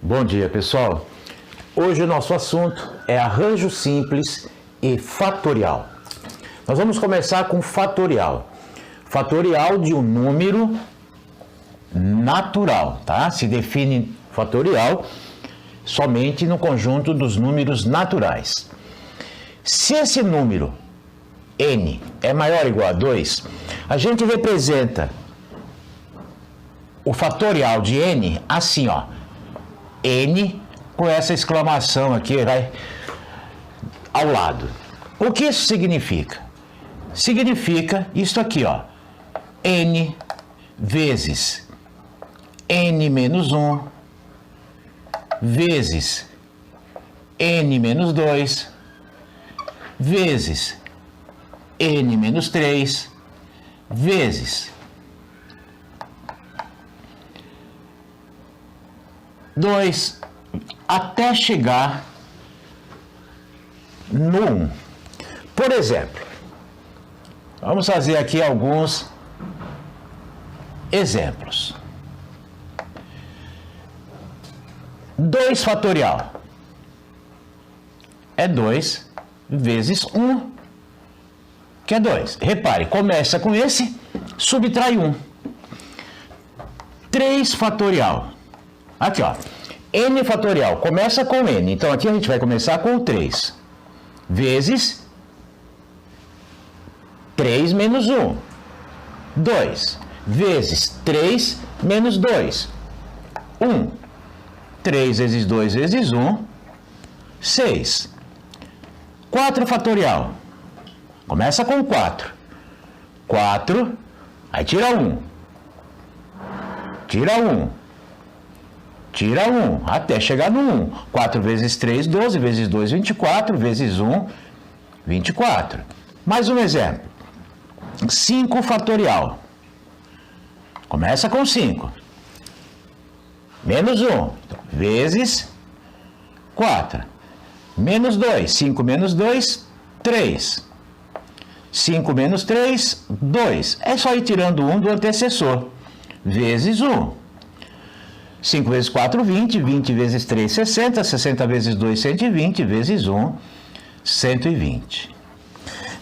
Bom dia, pessoal. Hoje o nosso assunto é arranjo simples e fatorial. Nós vamos começar com fatorial. Fatorial de um número natural, tá? Se define fatorial somente no conjunto dos números naturais. Se esse número n é maior ou igual a 2, a gente representa o fatorial de n assim, ó. N com essa exclamação aqui, vai ao lado. O que isso significa? Significa isso aqui, ó. N vezes n menos 1 vezes n menos 2 vezes n menos 3 vezes 2 até chegar no 1. Por exemplo, vamos fazer aqui alguns exemplos. 2 fatorial é 2 vezes 1, que é 2. Repare, começa com esse, subtrai 1. 3 fatorial. Aqui, ó. N fatorial começa com N. Então, aqui a gente vai começar com o 3. Vezes 3 menos 1. 2. Vezes 3 menos 2. 1. 3 vezes 2 vezes 1. 6. 4 fatorial. Começa com 4. 4. Aí tira 1. Tira 1. Tira 1, até chegar no 1. 4 vezes 3, 12, vezes 2, 24, vezes 1, 24. Mais um exemplo. 5 fatorial. Começa com 5. Menos 1, vezes 4. Menos 2, 5 menos 2, 3. 5 menos 3, 2. É só ir tirando 1 do antecessor. Vezes 1. 5 vezes 4, 20, 20 vezes 3, 60, 60 vezes 2, 120, vezes 1, 120.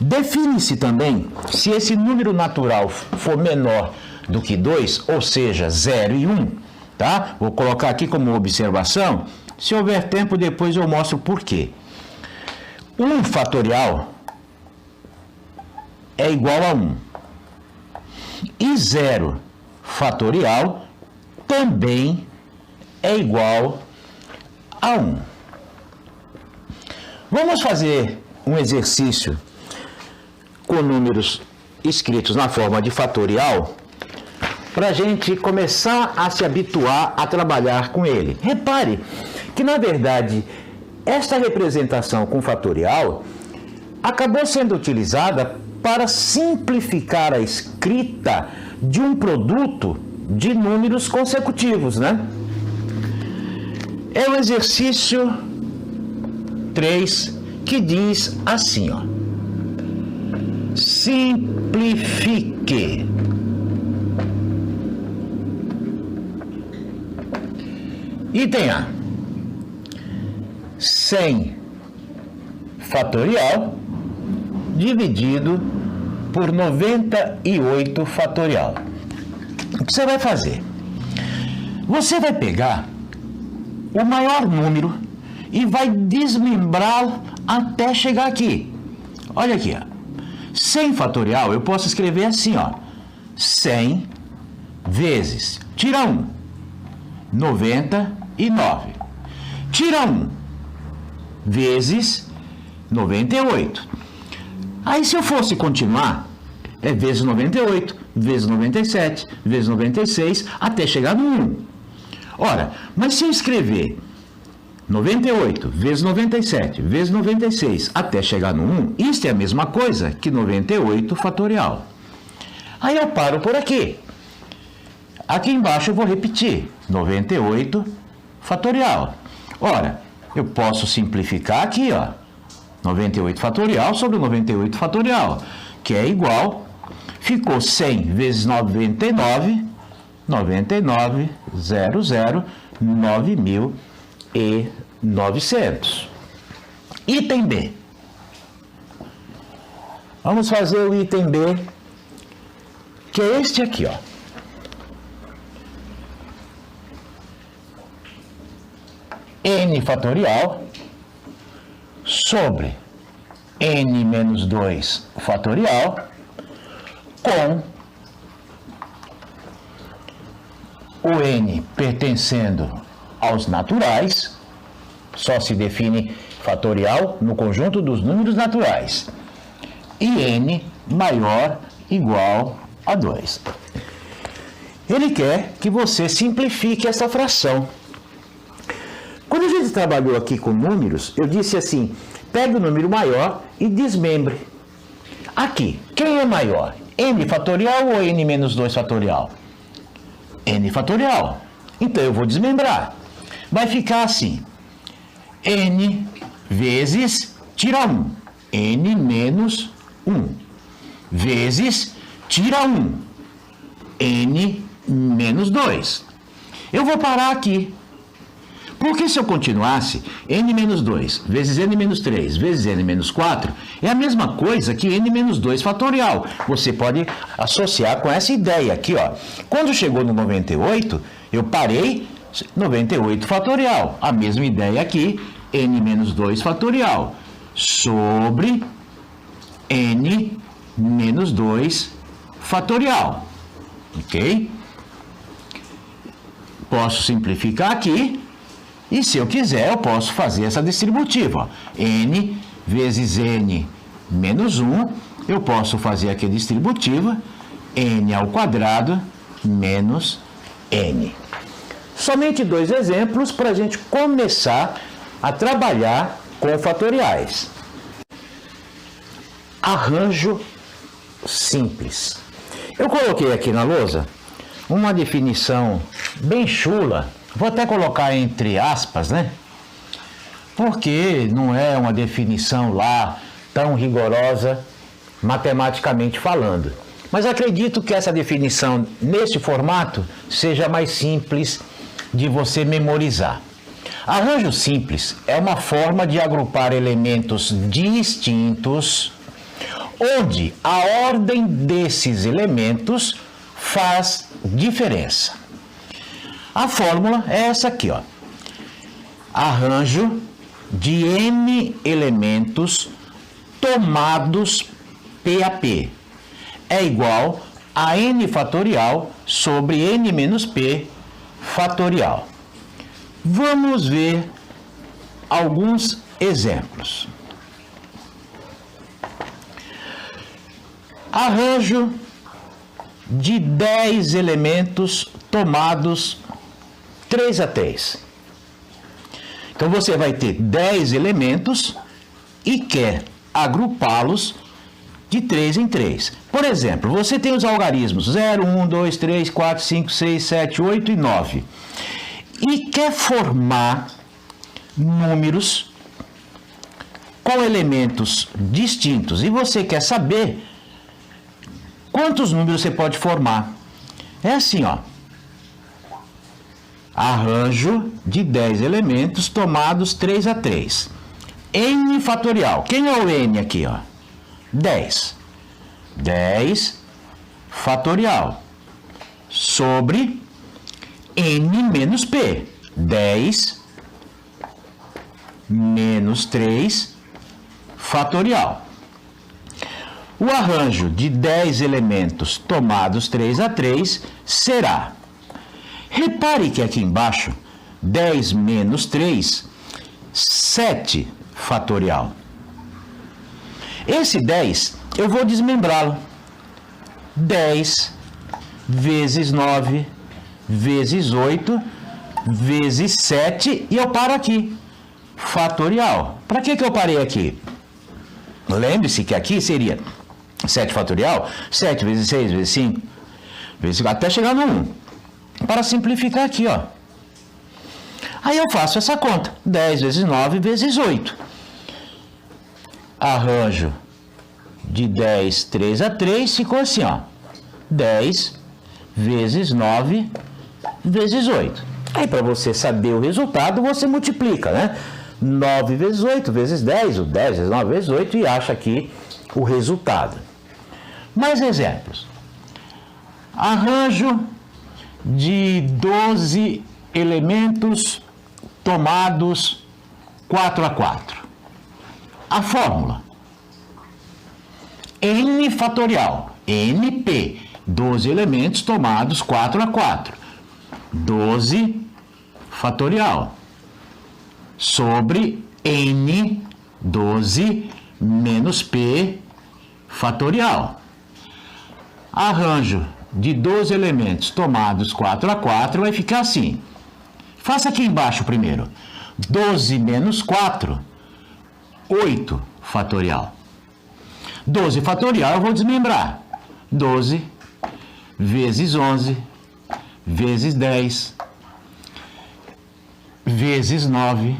Define-se também se esse número natural for menor do que 2, ou seja, 0 e 1, tá? Vou colocar aqui como observação, se houver tempo depois eu mostro por quê. 1 fatorial é igual a 1. E 0 fatorial também é igual a 1. Vamos fazer um exercício com números escritos na forma de fatorial para a gente começar a se habituar a trabalhar com ele. Repare que, na verdade, esta representação com fatorial acabou sendo utilizada para simplificar a escrita de um produto de números consecutivos, né? É o exercício 3 que diz assim, ó. Simplifique. Item A. 100 fatorial dividido por 98 fatorial. O que você vai fazer? Você vai pegar o maior número e vai desmembrá-lo até chegar aqui. Olha aqui, ó. 100 fatorial eu posso escrever assim, ó. 100 vezes, tira 1, 99. Tira 1 vezes 98. Aí se eu fosse continuar, é vezes 98, vezes 97, vezes 96, até chegar no 1. Ora, mas se eu escrever 98 vezes 97 vezes 96 até chegar no 1, isso é a mesma coisa que 98 fatorial. Aí eu paro por aqui. Aqui embaixo eu vou repetir 98 fatorial. Ora, eu posso simplificar aqui, ó. 98 fatorial sobre 98 fatorial, que é igual, ficou 100 vezes 99, 99, 00, 9.000 e 900. Item B. Vamos fazer o item B, que é este aqui, ó. N fatorial sobre N menos 2 fatorial com o N pertencendo aos naturais, só se define fatorial no conjunto dos números naturais, e N maior igual a 2. Ele quer que você simplifique essa fração. Quando a gente trabalhou aqui com números, eu disse assim, pegue o número maior e desmembre. Aqui, quem é maior? N fatorial ou N menos 2 fatorial? N fatorial. Então eu vou desmembrar. Vai ficar assim, N vezes, tira 1, N menos 1, vezes, tira 1, N menos 2. Eu vou parar aqui. Porque se eu continuasse, N menos 2 vezes N menos 3 vezes N menos 4 é a mesma coisa que N menos 2 fatorial. Você pode associar com essa ideia aqui, ó. Quando chegou no 98, eu parei 98 fatorial. A mesma ideia aqui, N menos 2 fatorial sobre N menos 2 fatorial. Ok? Posso simplificar aqui. E se eu quiser, eu posso fazer essa distributiva. N vezes N menos 1, eu posso fazer aqui a distributiva, N ao quadrado menos N. Somente 2 exemplos para a gente começar a trabalhar com fatoriais. Arranjo simples. Eu coloquei aqui na lousa uma definição bem chula. Vou até colocar entre aspas, né? Porque não é uma definição lá tão rigorosa, matematicamente falando. Mas acredito que essa definição, nesse formato, seja mais simples de você memorizar. Arranjo simples é uma forma de agrupar elementos distintos, onde a ordem desses elementos faz diferença. A fórmula é essa aqui, ó. Arranjo de n elementos tomados P a P é igual a n fatorial sobre n menos P fatorial. Vamos ver alguns exemplos. Arranjo de 10 elementos tomados 3 a 3. Então você vai ter 10 elementos e quer agrupá-los de 3 em 3. Por exemplo, você tem os algarismos 0, 1, 2, 3, 4, 5, 6, 7, 8 e 9. E quer formar números com elementos distintos. E você quer saber quantos números você pode formar. É assim, ó. Arranjo de 10 elementos tomados 3 a 3. N fatorial. Quem é o N aqui, ó? 10. 10 fatorial sobre N menos P. 10 menos 3 fatorial. O arranjo de 10 elementos tomados 3 a 3 será... Repare que aqui embaixo, 10 menos 3, 7 fatorial. Esse 10, eu vou desmembrá-lo. 10 vezes 9, vezes 8, vezes 7, e eu paro aqui. Fatorial. Para que eu parei aqui? Lembre-se que aqui seria 7 fatorial, 7 vezes 6, vezes 5, até chegar no 1. Para simplificar aqui, ó. Aí eu faço essa conta. 10 vezes 9 vezes 8. Arranjo de 10, 3 a 3, ficou assim, ó. 10 vezes 9 vezes 8. Aí, para você saber o resultado, você multiplica, né? 9 vezes 8 vezes 10, o 10 vezes 9 vezes 8 e acha aqui o resultado. Mais exemplos. Arranjo de 12 elementos tomados 4 a 4. A fórmula. N fatorial. NP. 12 elementos tomados 4 a 4. 12 fatorial. Sobre N, 12 menos P fatorial. Arranjo de 12 elementos tomados 4 a 4 vai ficar assim. Faça aqui embaixo primeiro. 12 menos 4, 8 fatorial. 12 fatorial eu vou desmembrar. 12 vezes 11 vezes 10 vezes 9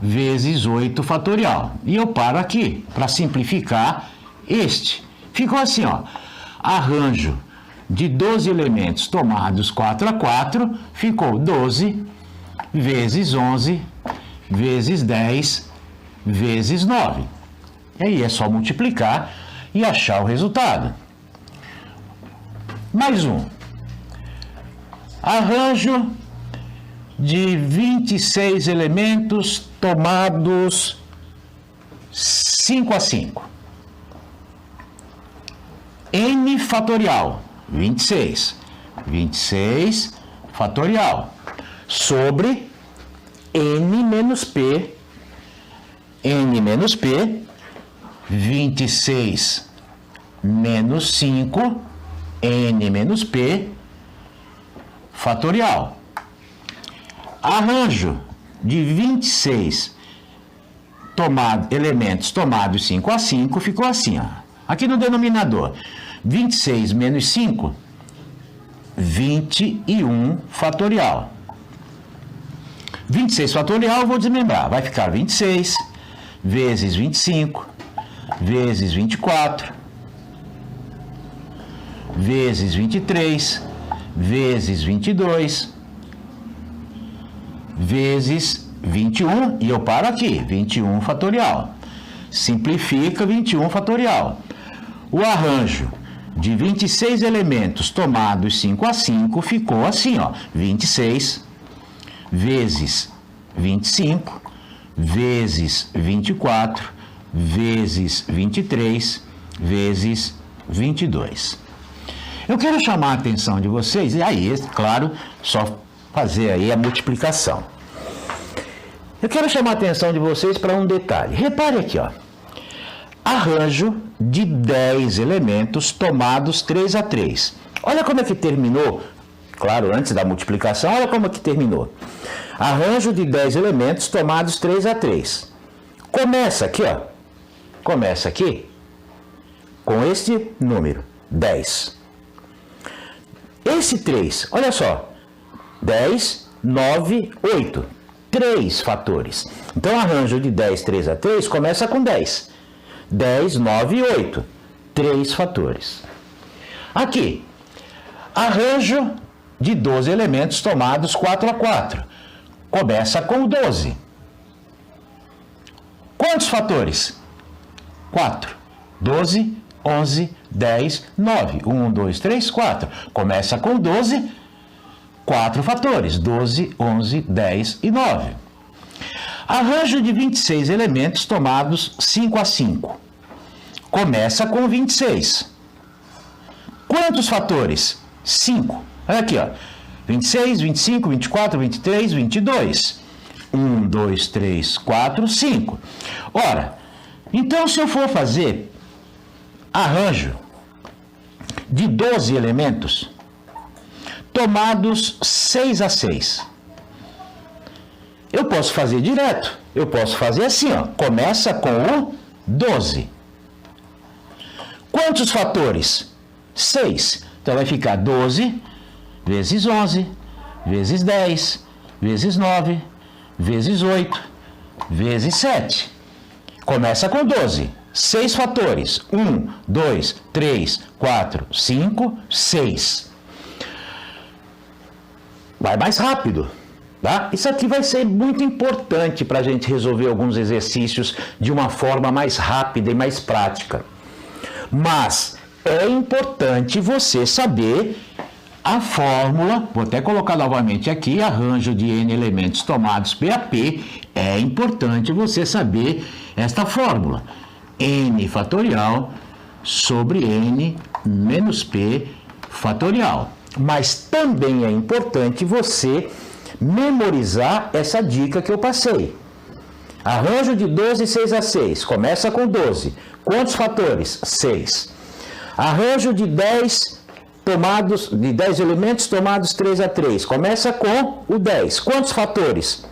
vezes 8 fatorial. E eu paro aqui para simplificar este. Ficou assim, ó. Arranjo de 12 elementos tomados 4 a 4, ficou 12 vezes 11 vezes 10 vezes 9. E aí é só multiplicar e achar o resultado. Mais um. Arranjo de 26 elementos tomados 5 a 5. N fatorial, 26. 26 fatorial. Sobre N menos P. N menos P. 26 menos 5. N menos P fatorial. Arranjo de 26 elementos tomados 5 a 5 ficou assim, ó. Aqui no denominador, 26 menos 5, 21 fatorial. 26 fatorial eu vou desmembrar, vai ficar 26 vezes 25 vezes 24 vezes 23 vezes 22 vezes 21, e eu paro aqui, 21 fatorial. Simplifica 21 fatorial. O arranjo de 26 elementos tomados 5 a 5 ficou assim, ó, 26 vezes 25 vezes 24 vezes 23 vezes 22. Eu quero chamar a atenção de vocês, e aí, claro, só fazer aí a multiplicação. Eu quero chamar a atenção de vocês para um detalhe. Repare aqui, ó. Arranjo de 10 elementos tomados 3 a 3. Olha como é que terminou. Claro, antes da multiplicação, olha como é que terminou. Arranjo de 10 elementos tomados 3 a 3. Começa aqui, ó. Começa aqui com este número, 10. Esse 3, olha só. 10, 9, 8. 3 fatores. Então, arranjo de 10, 3 a 3 começa com 10. 10, 9 e 8. 3 fatores. Aqui, arranjo de 12 elementos tomados 4 a 4. Começa com 12. Quantos fatores? 4. 12, 11, 10, 9. 1, 2, 3, 4. Começa com 12. 4 fatores, 12, 11, 10 e 9. Arranjo de 26 elementos tomados 5 a 5. Começa com 26. Quantos fatores? 5. Olha aqui, ó. 26, 25, 24, 23, 22. 1, 2, 3, 4, 5. Ora, então se eu for fazer arranjo de 12 elementos tomados 6 a 6. Eu posso fazer direto. Eu posso fazer assim, ó. Começa com o 12. Quantos fatores? 6. Então vai ficar 12 vezes 11, vezes 10, vezes 9, vezes 8, vezes 7. Começa com 12. 6 fatores. 1, 2, 3, 4, 5, 6. vai mais rápido. Tá? Isso aqui vai ser muito importante para a gente resolver alguns exercícios de uma forma mais rápida e mais prática. Mas é importante você saber a fórmula, vou até colocar novamente aqui, arranjo de n elementos tomados P a P, é importante você saber esta fórmula. N fatorial sobre n menos P fatorial. Mas também é importante você memorizar essa dica que eu passei. Arranjo de 12, 6 a 6. Começa com 12. Quantos fatores? 6. Arranjo de 10 elementos tomados 3 a 3. Começa com o 10. Quantos fatores?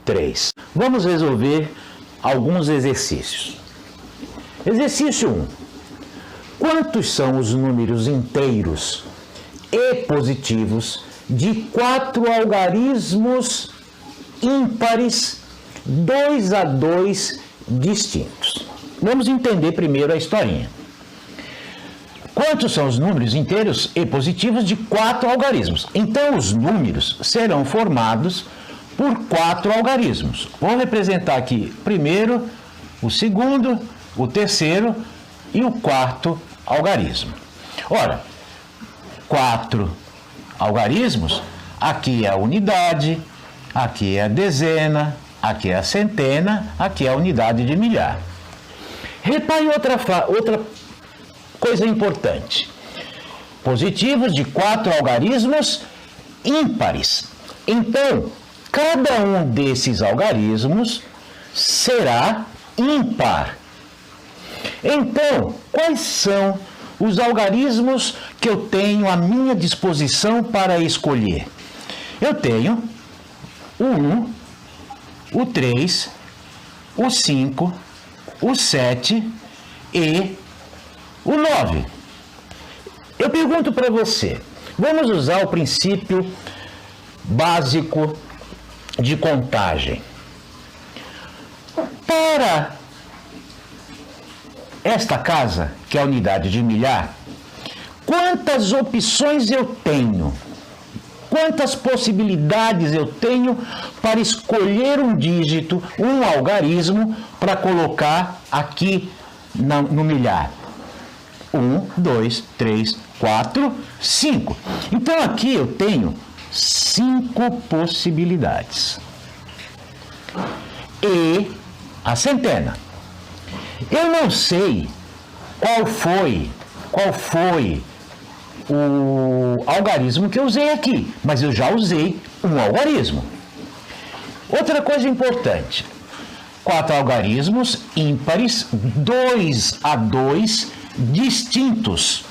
3. Vamos resolver alguns exercícios. Exercício 1. Quantos são os números inteiros e positivos de 4 algarismos ímpares 2 a 2 distintos? Vamos entender primeiro a historinha. Quantos são os números inteiros e positivos de 4 algarismos? Então, os números serão formados por 4 algarismos. Vou representar aqui primeiro, o segundo, o terceiro e o quarto algarismo. Ora, 4 algarismos, aqui é a unidade, aqui é a dezena, aqui é a centena, aqui é a unidade de milhar. Repare outra coisa importante. Positivos de 4 algarismos ímpares. Então, cada um desses algarismos será ímpar. Então, quais são os algarismos que eu tenho à minha disposição para escolher? Eu tenho o 1, o 3, o 5, o 7 e o 9. Eu pergunto para você, vamos usar o princípio básico de contagem. Para esta casa, que é a unidade de milhar, quantas opções eu tenho? Quantas possibilidades eu tenho para escolher um dígito, um algarismo, para colocar aqui no milhar? 1, 2, 3, 4, 5. Então aqui eu tenho 5 possibilidades. E a centena. Eu não sei qual foi o algarismo que eu usei aqui, mas eu já usei um algarismo. Outra coisa importante, 4 algarismos ímpares, 2 a 2 distintos.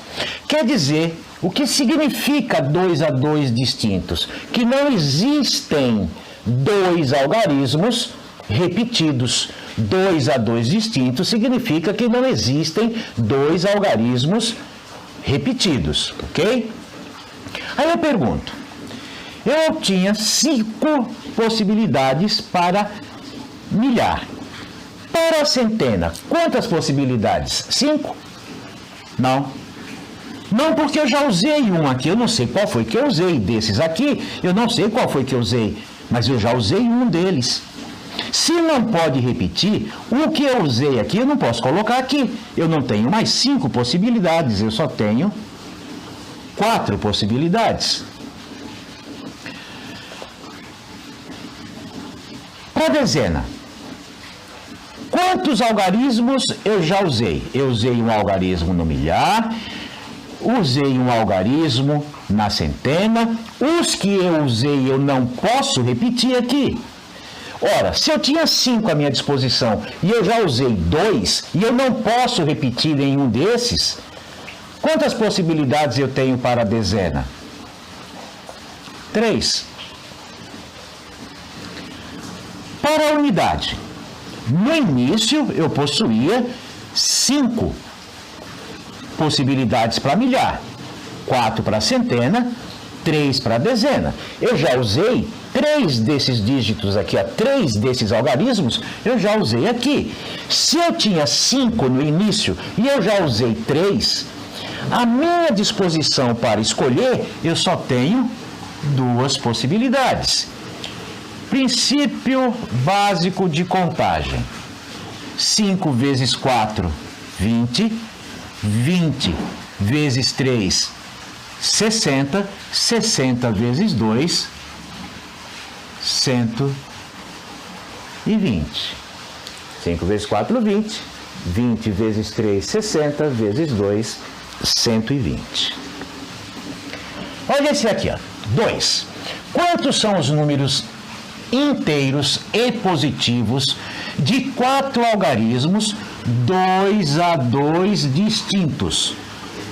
Quer dizer, o que significa 2 a 2 distintos? Que não existem 2 algarismos repetidos. 2 a 2 distintos significa que não existem 2 algarismos repetidos, ok? Aí eu pergunto, eu tinha 5 possibilidades para milhar. Para a centena, quantas possibilidades? 5? Não. Não, porque eu já usei um aqui, eu não sei qual foi que eu usei desses aqui, eu não sei qual foi que eu usei, mas eu já usei um deles. Se não pode repetir, o que eu usei aqui eu não posso colocar aqui. Eu não tenho mais 5 possibilidades, eu só tenho 4 possibilidades. Para a dezena, quantos algarismos eu já usei? Eu usei um algarismo no milhar, usei um algarismo na centena, os que eu usei eu não posso repetir aqui. Ora, se eu tinha 5 à minha disposição e eu já usei 2 e eu não posso repetir nenhum desses, quantas possibilidades eu tenho para a dezena? 3. Para a unidade, no início eu possuía 5 possibilidades para milhar, 4 para centena, 3 para dezena. Eu já usei 3 desses dígitos aqui, 3 desses algarismos, eu já usei aqui. Se eu tinha 5 no início e eu já usei 3, a minha disposição para escolher, eu só tenho duas possibilidades. Princípio básico de contagem. 5 vezes 4, 20. 20 vezes 3, 60. 60 vezes 2, 120. 5 vezes 4, 20. 20 vezes 3, 60. Vezes 2, 120. Olha esse aqui, ó. 2. Quantos são os números inteiros e positivos de 4 algarismos 2 a 2 distintos?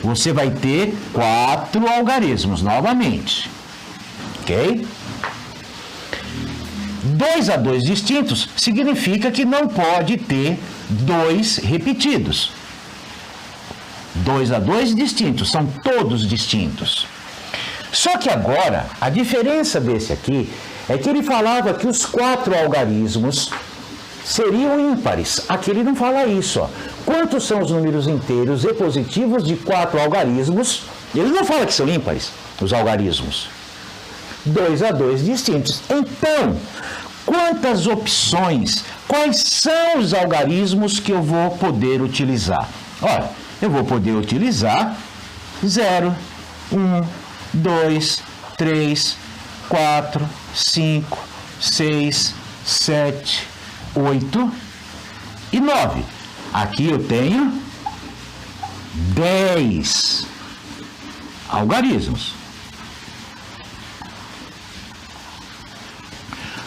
Você vai ter 4 algarismos novamente, ok? 2 a 2 distintos significa que não pode ter 2 repetidos. 2 a 2 distintos, são todos distintos. Só que agora, a diferença desse aqui é que ele falava que os 4 algarismos seriam ímpares. Aqui ele não fala isso, ó. Quantos são os números inteiros e positivos de 4 algarismos? Ele não fala que são ímpares, os algarismos. 2 a 2 distintos. Então, quantas opções, quais são os algarismos que eu vou poder utilizar? Olha, eu vou poder utilizar 0, 1, 2, 3, 4, 5, 6, 7, 8 e 9. Aqui eu tenho 10 algarismos.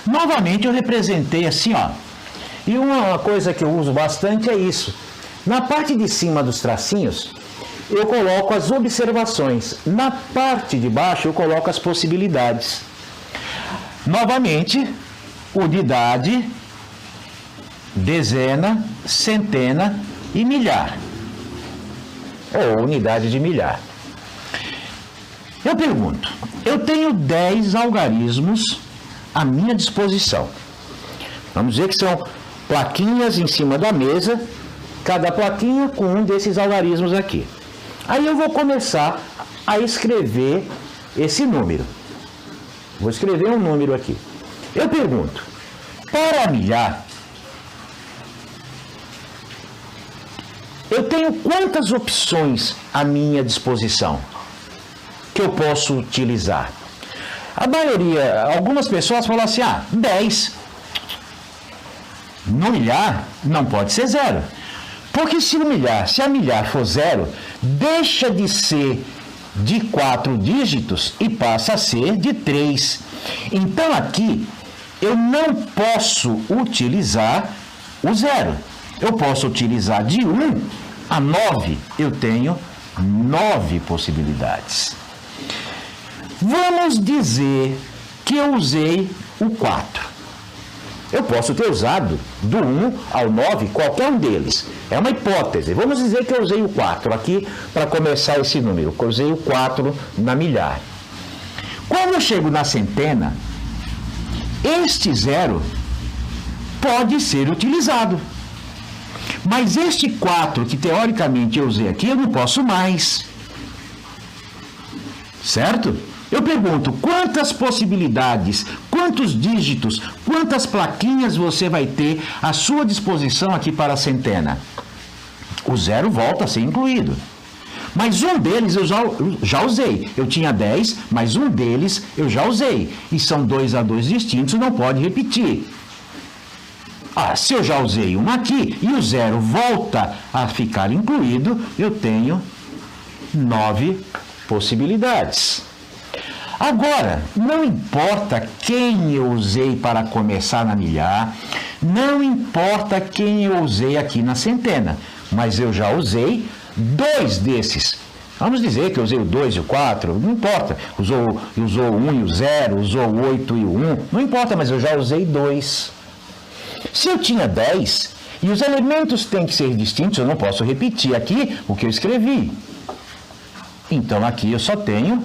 Novamente eu representei assim, ó. E uma coisa que eu uso bastante é isso. Na parte de cima dos tracinhos, eu coloco as observações. Na parte de baixo, eu coloco as possibilidades. Novamente, unidade, dezena, centena e milhar. Ou unidade de milhar. Eu pergunto, eu tenho 10 algarismos à minha disposição. Vamos dizer que são plaquinhas em cima da mesa, cada plaquinha com um desses algarismos aqui. Aí eu vou começar a escrever esse número. Vou escrever um número aqui. Eu pergunto, para milhar, eu tenho quantas opções à minha disposição que eu posso utilizar? A maioria, algumas pessoas falam assim, 10. No milhar, não pode ser 0. Porque se a milhar for 0, deixa de ser de 4 dígitos e passa a ser de 3. Então aqui, eu não posso utilizar o 0. Eu posso utilizar de 1 a 9. Eu tenho 9 possibilidades. Vamos dizer que eu usei o 4. Eu posso ter usado do 1 ao 9, qualquer um deles. É uma hipótese. Vamos dizer que eu usei o 4 aqui para começar esse número. Eu usei o 4 na milhar. Quando eu chego na centena, este 0 pode ser utilizado. Mas este 4 que teoricamente eu usei aqui, eu não posso mais. Certo? Eu pergunto, quantas possibilidades, quantos dígitos, quantas plaquinhas você vai ter à sua disposição aqui para a centena? O 0 volta a ser incluído. Mas um deles eu já usei. Eu tinha 10, mas um deles eu já usei. E são 2 a 2 distintos, não pode repetir. Se eu já usei um aqui e o 0 volta a ficar incluído, eu tenho 9 possibilidades. Agora, não importa quem eu usei para começar na milhar, não importa quem eu usei aqui na centena, mas eu já usei 2 desses. Vamos dizer que eu usei o 2 e o 4, não importa. Usou o 1 e o 0, usou o 8 e o 1, não importa, mas eu já usei 2. Se eu tinha 10 e os elementos têm que ser distintos, eu não posso repetir aqui o que eu escrevi. Então aqui eu só tenho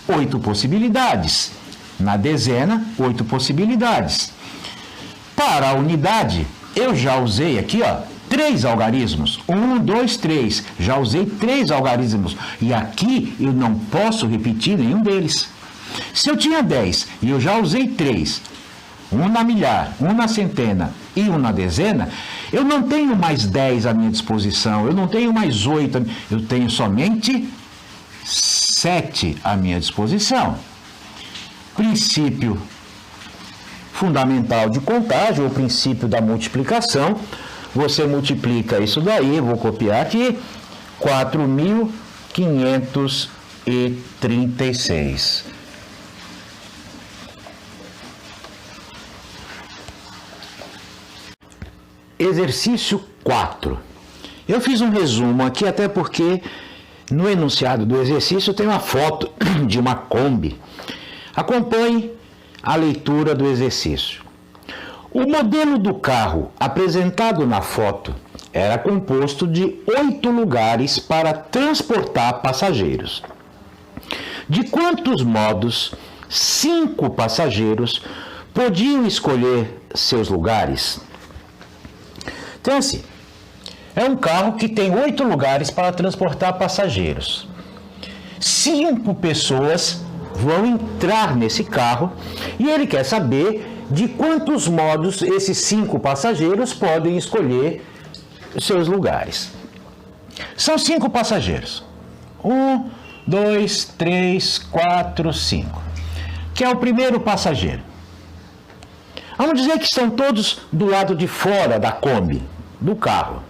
8 possibilidades. Na dezena, 8 possibilidades. Para a unidade, eu já usei aqui, 3 algarismos. 1, 2, 3. Já usei 3 algarismos. E aqui eu não posso repetir nenhum deles. Se eu tinha 10 e eu já usei 3, um na milhar, um na centena e um na dezena, eu não tenho mais 10 à minha disposição, eu não tenho mais 8, eu tenho somente 7 à minha disposição. Princípio fundamental de contagem, ou princípio da multiplicação, você multiplica isso daí, vou copiar aqui, 4.536. Exercício 4. Eu fiz um resumo aqui, até porque no enunciado do exercício tem uma foto de uma Kombi. Acompanhe a leitura do exercício. O modelo do carro apresentado na foto era composto de 8 lugares para transportar passageiros. De quantos modos 5 passageiros podiam escolher seus lugares? Então, assim, é um carro que tem 8 lugares para transportar passageiros. 5 pessoas vão entrar nesse carro e ele quer saber de quantos modos esses 5 passageiros podem escolher seus lugares. São 5 passageiros. 1, 2, 3, 4, 5. Que é o primeiro passageiro. Vamos dizer que estão todos do lado de fora da Kombi, do carro.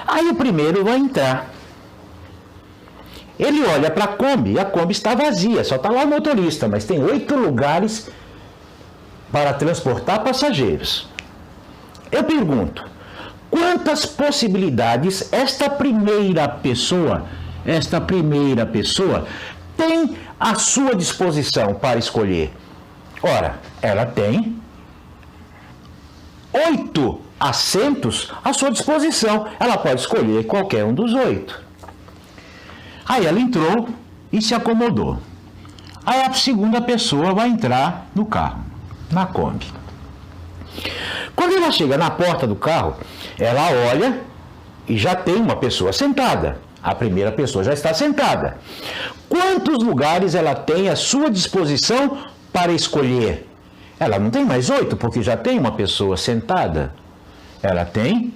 Aí o primeiro vai entrar. Ele olha para a Kombi e a Kombi está vazia, só está lá o motorista, mas tem 8 lugares para transportar passageiros. Eu pergunto, quantas possibilidades esta primeira pessoa tem à sua disposição para escolher? Ora, ela tem 8 assentos à sua disposição. Ela pode escolher qualquer um dos 8. Aí ela entrou e se acomodou. Aí a segunda pessoa vai entrar no carro, na Kombi. Quando ela chega na porta do carro, ela olha e já tem uma pessoa sentada. A primeira pessoa já está sentada. Quantos lugares ela tem à sua disposição para escolher? Ela não tem mais 8, porque já tem uma pessoa sentada. Ela tem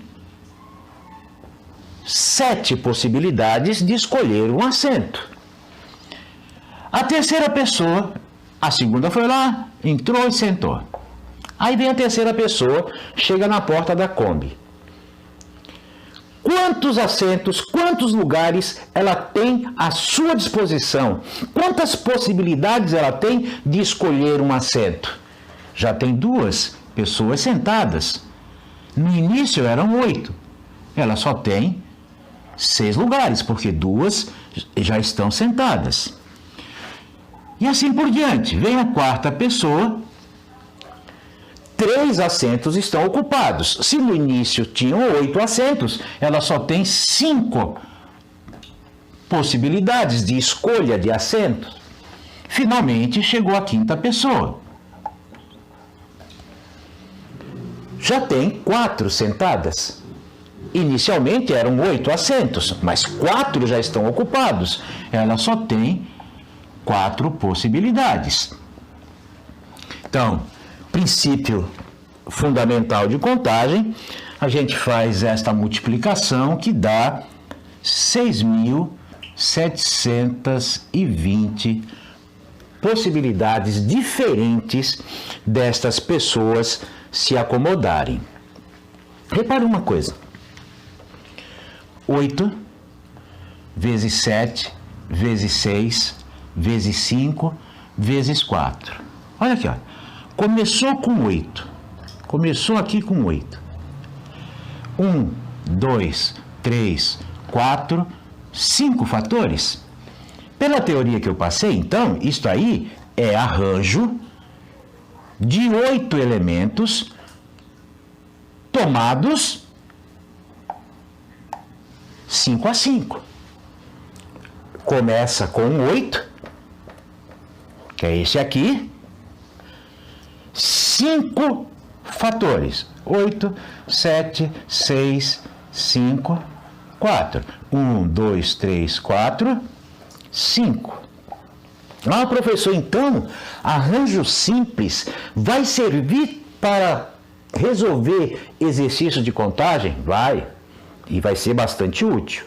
7 possibilidades de escolher um assento. A terceira pessoa, a segunda foi lá, entrou e sentou. Aí vem a terceira pessoa, chega na porta da Kombi. Quantos assentos, quantos lugares ela tem à sua disposição? Quantas possibilidades ela tem de escolher um assento? Já tem 2 pessoas sentadas. No início eram 8. Ela só tem 6 lugares, porque 2 já estão sentadas. E assim por diante. Vem a quarta pessoa, 3 assentos estão ocupados. Se no início tinham 8 assentos, ela só tem 5 possibilidades de escolha de assento. Finalmente chegou a quinta pessoa. Já tem 4 sentadas. Inicialmente eram 8 assentos, mas 4 já estão ocupados. Ela só tem 4 possibilidades. Então, princípio fundamental de contagem, a gente faz esta multiplicação que dá 6.720 possibilidades diferentes destas pessoas se acomodarem. Repare uma coisa. 8 vezes 7 vezes 6 vezes 5 vezes 4. Olha aqui, ó. Começou com 8. Começou aqui com 8. 1, 2, 3, 4, 5 fatores. Pela teoria que eu passei, então, isto aí é arranjo de 8 elementos tomados 5 a 5. Começa com 8, que é esse aqui. 5 fatores. 8, 7, 6, 5, 4. 1, 2, 3, 4, 5. Ah, professor, então, arranjo simples vai servir para resolver exercícios de contagem? Vai, e vai ser bastante útil.